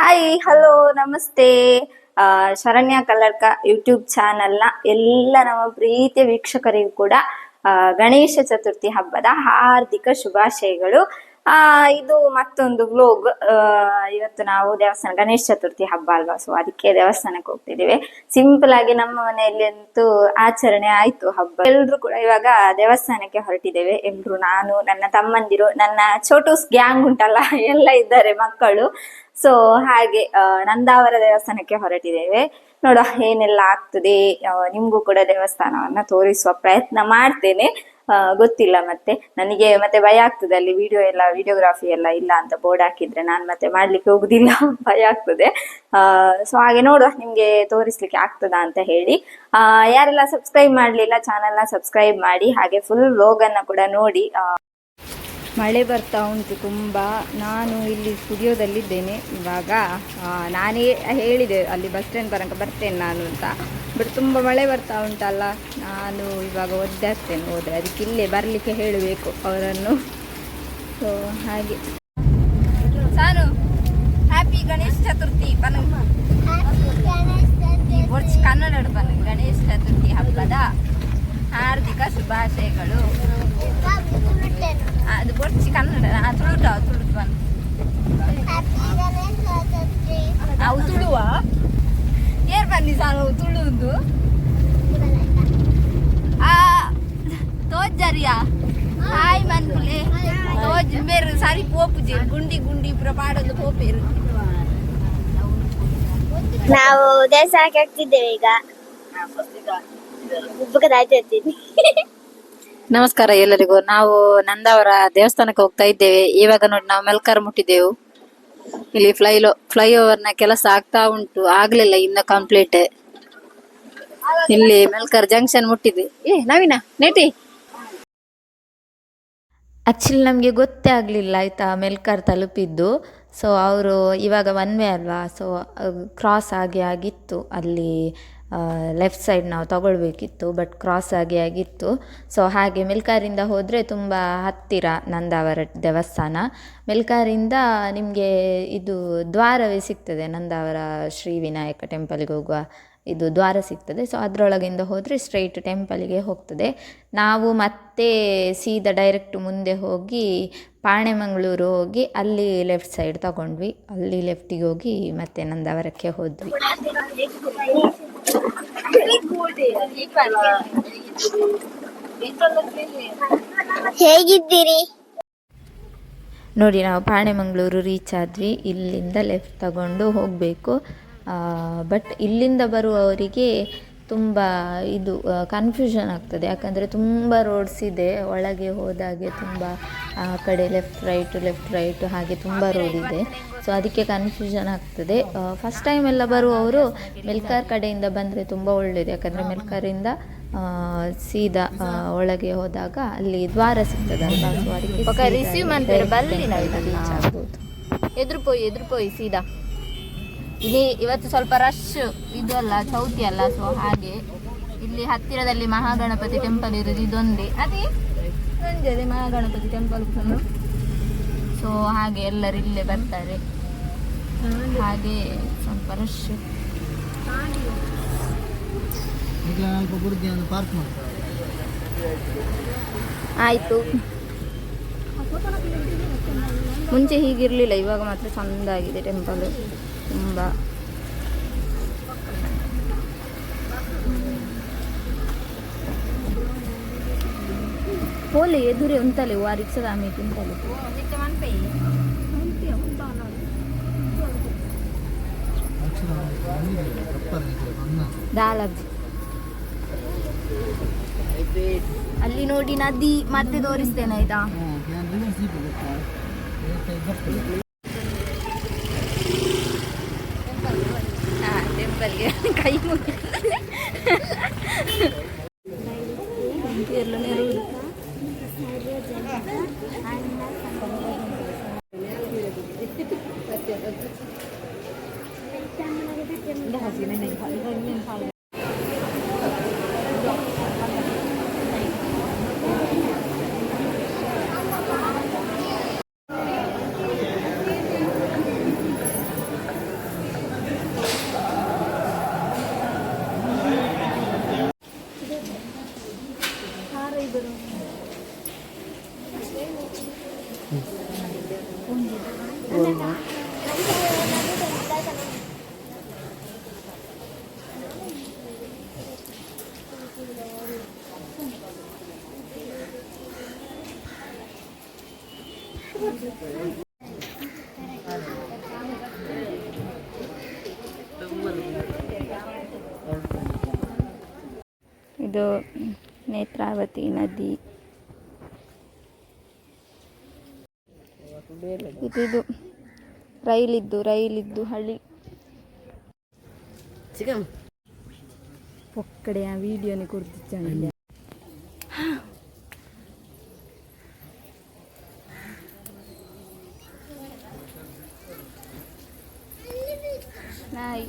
Hi hello ನಮಸ್ತೆ. Sharanya Kalladka YouTube ಚಾನೆಲ್ನ ಎಲ್ಲ ನಮ್ಮ ಪ್ರೀತಿಯ ವೀಕ್ಷಕರಿಗೂ ಕೂಡ ಗಣೇಶ ಚತುರ್ಥಿ ಹಬ್ಬದ ಹಾರ್ದಿಕ ಶುಭಾಶಯಗಳು. ಇದು ಮತ್ತೊಂದು ವ್ಲೋಗ್. ಇವತ್ತು ನಾವು ದೇವಸ್ಥಾನ, ಗಣೇಶ ಚತುರ್ಥಿ ಹಬ್ಬ ಅಲ್ವಾ, ಸೊ ಅದಕ್ಕೆ ದೇವಸ್ಥಾನಕ್ಕೆ ಹೋಗ್ತಿದ್ದೀವಿ. ಸಿಂಪಲ್ ಆಗಿ ನಮ್ಮ ಮನೆಯಲ್ಲಿ ಅಂತೂ ಆಚರಣೆ ಆಯ್ತು ಹಬ್ಬ. ಎಲ್ರು ಕೂಡ ಇವಾಗ ದೇವಸ್ಥಾನಕ್ಕೆ ಹೊರಟಿದ್ದೇವೆ. ಎಲ್ರು, ನಾನು, ನನ್ನ ತಮ್ಮಂದಿರು, ನನ್ನ ಛೋಟೂಸ್ ಗ್ಯಾಂಗ್ ಉಂಟಲ್ಲ, ಎಲ್ಲ ಇದ್ದಾರೆ ಮಕ್ಕಳು. ಸೊ ಹಾಗೆ ನಂದಾವರ ದೇವಸ್ಥಾನಕ್ಕೆ ಹೊರಟಿದ್ದೇವೆ. ನೋಡುವ ಏನೆಲ್ಲ ಆಗ್ತದೆ. ನಿಮ್ಗೂ ಕೂಡ ದೇವಸ್ಥಾನವನ್ನ ತೋರಿಸುವ ಪ್ರಯತ್ನ ಮಾಡ್ತೇನೆ. ಗೊತ್ತಿಲ್ಲ, ನನಗೆ ಮತ್ತೆ ಭಯ ಆಗ್ತದೆ. ಅಲ್ಲಿ ವಿಡಿಯೋಗ್ರಾಫಿ ಎಲ್ಲ ಇಲ್ಲ ಅಂತ ಬೋರ್ಡ್ ಹಾಕಿದ್ರೆ ನಾನು ಮತ್ತೆ ಮಾಡ್ಲಿಕ್ಕೆ ಹೋಗುದಿಲ್ಲ, ಭಯ ಆಗ್ತದೆ. ಸೊ ಹಾಗೆ ನೋಡುವ ನಿಮ್ಗೆ ತೋರಿಸ್ಲಿಕ್ಕೆ ಆಗ್ತದಾ ಅಂತ ಹೇಳಿ. ಯಾರೆಲ್ಲ ಸಬ್ಸ್ಕ್ರೈಬ್ ಮಾಡ್ಲಿಲ್ಲ ಚಾನೆಲ್ನ ಸಬ್ಸ್ಕ್ರೈಬ್ ಮಾಡಿ, ಹಾಗೆ ಫುಲ್ ವ್ಲಾಗ್ ಅನ್ನ ಕೂಡ ನೋಡಿ. ಮಳೆ ಬರ್ತಾ ಉಂಟು ತುಂಬ. ನಾನು ಇಲ್ಲಿ ಸ್ಟುಡಿಯೋದಲ್ಲಿದ್ದೇನೆ ಇವಾಗ. ನಾನೇ ಹೇಳಿದೆ ಅಲ್ಲಿ ಬಸ್ ಸ್ಟ್ಯಾಂಡ್ ಬರ್ತೇನೆ ನಾನು ಅಂತ, ಬಟ್ ತುಂಬ ಮಳೆ ಬರ್ತಾ ಉಂಟಲ್ಲ, ನಾನು ಇವಾಗ ಒದ್ದಾಡ್ತೇನೆ ಹೋದರೆ. ಅದಕ್ಕೆ ಇಲ್ಲೇ ಬರಲಿಕ್ಕೆ ಹೇಳಬೇಕು ಅವರನ್ನು. ಸೊ ಹಾಗೆ ಸಾನು, ಹ್ಯಾಪಿ ಗಣೇಶ ಚತುರ್ಥಿ ಕನ್ನಡ ಗಣೇಶ ಚತುರ್ಥಿ ಹಬ್ಬದ ಹಾರ್ದಿಕ ಶುಭಾಶಯಗಳು. ಅದು ಬೊರ್ಚಿ ಕನ್ನಡ ತುಳುಟ ಬನ್ನಿ. ಅವು ತುಳುವ ಏರ್ ಬನ್ನಿ ಸಾನು ತುಳುದು ತೋಜರಿಯಾ ಹಾಯ್ ಮನ್ಪುಲೆ ತೋಜ್ ಬೇರು ಸಾರಿ ಪೋಪುಜೆ ಗುಂಡಿ ಗುಂಡಿ ಪುರ ಪಾಡೋದು ಪೋಪೇರು. ನಾವು ದೇವಸ್ಥಾನಕ್ಕೆ ಹೋಗ್ತಿದ್ದೇವೆ ಈಗ. ನಮಸ್ಕಾರ ಎಲ್ಲರಿಗೂ. ನಾವು ನಂದಾವರ ದೇವಸ್ಥಾನಕ್ಕೆ ಹೋಗ್ತಾ ಇದ್ದೇವೆ. ಇವಾಗ ನೋಡಿ ನಾವು ಮೆಲ್ಕಾರ್ ಮುಟ್ಟಿದ್ದೆವು. ಇಲ್ಲಿ ಫ್ಲೈಓವರ್ ನ ಕೆಲಸ ಆಗ್ತಾ ಉಂಟು, ಆಗ್ಲಿಲ್ಲ ಇನ್ನು ಕಂಪ್ಲೀಟ್. ಇಲ್ಲಿ ಮೆಲ್ಕಾರ್ ಜಂಕ್ಷನ್ ಮುಟ್ಟಿದೆ. ನವೀನ ನೇಟಿ ಆ್ಯಕ್ಚುಲಿ ನಮಗೆ ಗೊತ್ತೇ ಆಗಲಿಲ್ಲ ಆಯಿತಾ ಮೆಲ್ಕಾರ್ ತಲುಪಿದ್ದು. ಸೊ ಅವರು ಇವಾಗ ಒನ್ ವೇ ಅಲ್ವಾ, ಸೊ ಕ್ರಾಸ್ ಆಗಿತ್ತು. ಅಲ್ಲಿ ಲೆಫ್ಟ್ ಸೈಡ್ ನಾವು ತಗೊಳ್ಬೇಕಿತ್ತು, ಬಟ್ ಕ್ರಾಸ್ ಆಗಿತ್ತು. ಸೊ ಹಾಗೆ ಮೆಲ್ಕಾರಿಂದ ಹೋದರೆ ತುಂಬ ಹತ್ತಿರ ನಂದಾವರ ದೇವಸ್ಥಾನ. ಮೆಲ್ಕಾರಿಂದ ನಿಮಗೆ ಇದು ದ್ವಾರವೇ ಸಿಗ್ತದೆ, ನಂದಾವರ ಶ್ರೀ ವಿನಾಯಕ ಟೆಂಪಲ್ಗೆ ಹೋಗುವ ಇದು ದ್ವಾರ ಸಿಗ್ತದೆ. ಸೊ ಅದರೊಳಗಿಂದ ಹೋದರೆ ಸ್ಟ್ರೈಟ್ ಟೆಂಪಲ್ಗೆ ಹೋಗ್ತದೆ. ನಾವು ಮತ್ತೆ ಸೀದಾ ಡೈರೆಕ್ಟ್ ಮುಂದೆ ಹೋಗಿ ಪಾಣೆಮಂಗಳೂರು ಹೋಗಿ ಅಲ್ಲಿ ಲೆಫ್ಟ್ ಸೈಡ್ ತಗೊಂಡ್ವಿ. ಅಲ್ಲಿ ಲೆಫ್ಟಿಗೆ ಹೋಗಿ ಮತ್ತೆ ನಂದಾವರಕ್ಕೆ ಹೋದ್ವಿ. ಹೇಗಿದ್ದೀರಿ? ನೋಡಿ ನಾವು ಪಾಣೆಮಂಗಳೂರು ರೀಚ್ ಆದ್ವಿ. ಇಲ್ಲಿಂದ ಲೆಫ್ಟ್ ತಗೊಂಡು ಹೋಗಬೇಕು. ಬಟ್ ಇಲ್ಲಿಂದ ಬರುವವರಿಗೆ ತುಂಬ ಇದು ಕನ್ಫ್ಯೂಷನ್ ಆಗ್ತದೆ, ಯಾಕಂದರೆ ತುಂಬ ರೋಡ್ಸ್ ಇದೆ. ಒಳಗೆ ಹೋದಾಗೆ ತುಂಬ ಆ ಕಡೆ ಲೆಫ್ಟ್ ರೈಟು ಹಾಗೆ ತುಂಬ ರೋಡ್ ಇದೆ. ಸೊ ಅದಕ್ಕೆ ಕನ್ಫ್ಯೂಷನ್ ಆಗ್ತದೆ. ಫಸ್ಟ್ ಟೈಮ್ ಎಲ್ಲ ಬರುವವರು ಮೆಲ್ಕಾರ್ ಕಡೆಯಿಂದ ಬಂದರೆ ತುಂಬ ಒಳ್ಳೆಯದು, ಯಾಕಂದರೆ ಮೆಲ್ಕಾರಿಂದ ಸೀದಾ ಒಳಗೆ ಹೋದಾಗ ಅಲ್ಲಿ ದ್ವಾರ ಸಿಗ್ತದಲ್ವಾ. ಸೊ ಅದಕ್ಕೆ ರಿಸೀವ್ ಮಾಡ್ತಾರೆ ರೀಚ್ ಆಗ್ಬೋದು. ಎದುರುಪೋಯಿ ಸೀದಾ. ಇವತ್ತು ಸ್ವಲ್ಪ ರಶ್ ಇದು ಅಲ್ಲ, ಚೌತಿ ಅಲ್ಲ. ಸೊ ಹಾಗೆ ಇಲ್ಲಿ ಹತ್ತಿರದಲ್ಲಿ ಮಹಾಗಣಪತಿ ಟೆಂಪಲ್ ಇರೋದು ಇದೊಂದೇ. ಅದೇ ಮಹಾಗಣಪತಿ ಟೆಂಪಲ್. ಸೊ ಹಾಗೆ ಎಲ್ಲರೂ ಇಲ್ಲೇ ಬರ್ತಾರೆ. ಹಾಗೆ ಸ್ವಲ್ಪ ರಶ್. ಆಯಿತು, ಮುಂಚೆ ಹೀಗಿರಲಿಲ್ಲ, ಇವಾಗ ಮಾತ್ರ ಚೆಂದಾಗಿದೆ ಟೆಂಪಲ್ ತುಂಬ. ಹೋಲಿ ಎದುರೇ ಉಂಟಲೆ ಆ ರಿಕ್ಷದ ಆಮೇಲೆ ಉಂಟಲೆ ದಾಲಬ್ಜಿ. ಅಲ್ಲಿ ನೋಡಿ ನದಿ ಮತ್ತೆ ತೋರಿಸ್ತೇನೆ ಆಯ್ತಾ. ಟೆಂಪಲ್ಗೆ ಕೈ ಮುಗಿ ಇದು ನೇತ್ರಾವತಿ ನದಿ. ಇದು ರೈಲಿದ್ದು ಹಳ್ಳಿ. ಒಕ್ಕಡೆಯ ವಿಡಿಯೋನಿ ಕೊಡ್ತಿದ್ದಾನೆ. ನಾಯಿ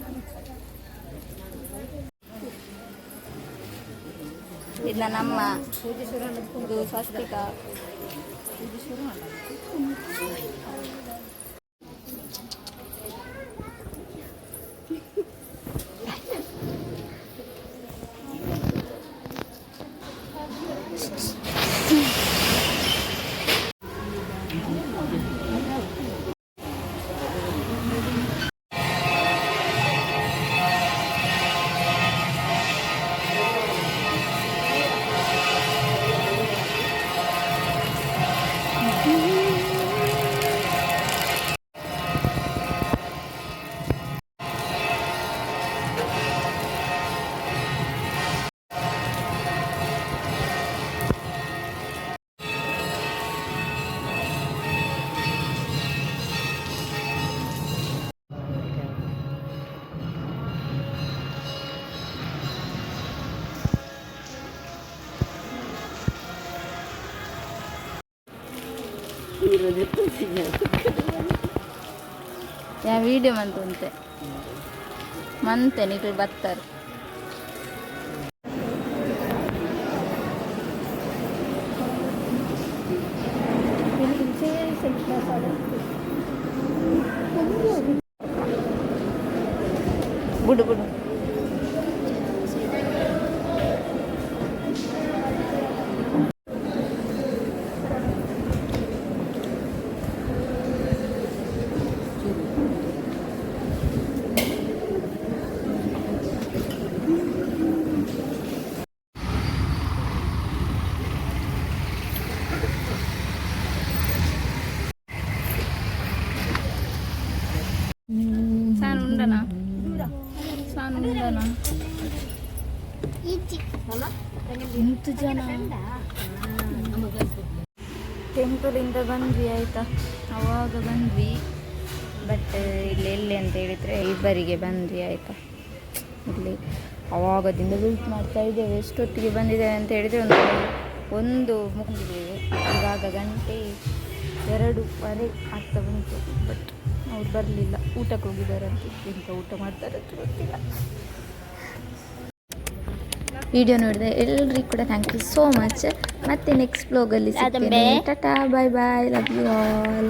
ಇದನ್ನ ನಮ್ಮ ಇದು ಸ್ವಸ್ತಿಕ. ಯಾ ವಿಡಿಯೋ ಮಂತೆ ನೀರು ಬರ್ತಾರೆ. ಬಿಡು ಎಂಟು ಜನ ಟೆಂಪಲಿಂದ ಬಂದ್ವಿ ಆಯಿತಾ. ಅವಾಗ ಬಂದ್ವಿ, ಬಟ್ ಇಲ್ಲಿ ಎಲ್ಲಿ ಅಂತ ಹೇಳಿದರೆ ಇಬ್ಬರಿಗೆ ಬಂದ್ವಿ ಆಯಿತಾ. ಇಲ್ಲಿ ಅವಾಗದಿಂದ ವೆಯ್ಟ್ ಮಾಡ್ತಾ ಇದ್ದೇವೆ. ಎಷ್ಟೊತ್ತಿಗೆ ಬಂದಿದ್ದೇವೆ ಅಂತ ಹೇಳಿದರೆ ಒಂದು ಮುಗಿದಿದ್ದೇವೆ. ಇವಾಗ 2:30 ಆಗ್ತಾ ಬಂತು. ಬಟ್ ಅವ್ರು ಬರಲಿಲ್ಲ, ಊಟಕ್ಕೆ ಹೋಗಿದ್ದಾರಂತೆ. ಎಂತ ಊಟ ಮಾಡ್ತಾರೆ ಅಂತ ಗೊತ್ತಿಲ್ಲ. ವಿಡಿಯೋ ನೋಡಿದೆ ಎಲ್ರಿಗೂ ಕೂಡ ಥ್ಯಾಂಕ್ ಯು ಸೋ ಮಚ್. ಮತ್ತೆ ನೆಕ್ಸ್ಟ್ ಬ್ಲಾಗಲ್ಲಿ ಸಿಗ್ತೇನೆ. Tata, bye bye, love you all.